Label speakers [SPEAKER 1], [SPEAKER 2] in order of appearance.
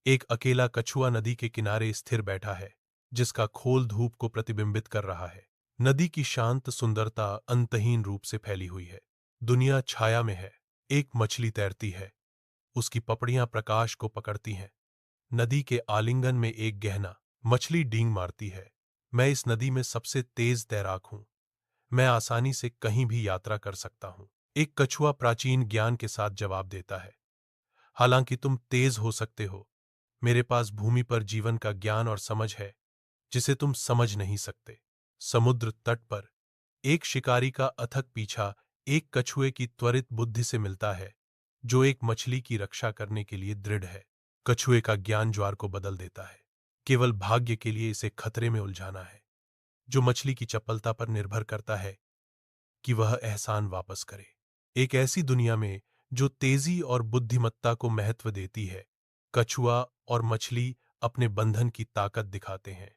[SPEAKER 1] एक अकेला कछुआ नदी के किनारे स्थिर बैठा है, जिसका खोल धूप को प्रतिबिंबित कर रहा है। नदी की शांत सुंदरता अंतहीन रूप से फैली हुई है। दुनिया छाया में है। एक मछली तैरती है, उसकी पपड़ियां प्रकाश को पकड़ती हैं। नदी के आलिंगन में एक गहना मछली डींग मारती है। मैं इस नदी में सबसे तेज तैराक हूं। मैं आसानी से कहीं भी यात्रा कर सकता हूं। एक कछुआ प्राचीन ज्ञान के साथ जवाब देता है। हालांकि तुम तेज हो सकते हो, मेरे पास भूमि पर जीवन का ज्ञान और समझ है, जिसे तुम समझ नहीं सकते। समुद्र तट पर एक शिकारी का अथक पीछा एक कछुए की त्वरित बुद्धि से मिलता है, जो एक मछली की रक्षा करने के लिए दृढ़ है। कछुए का ज्ञान ज्वार को बदल देता है। केवल भाग्य के लिए इसे खतरे में उलझाना है, जो मछली की चपलता पर निर्भर करता है कि वह एहसान वापस करे। एक ऐसी दुनिया में जो तेजी और बुद्धिमत्ता को महत्व देती है, कछुआ और मछली अपने बंधन की ताकत दिखाते हैं।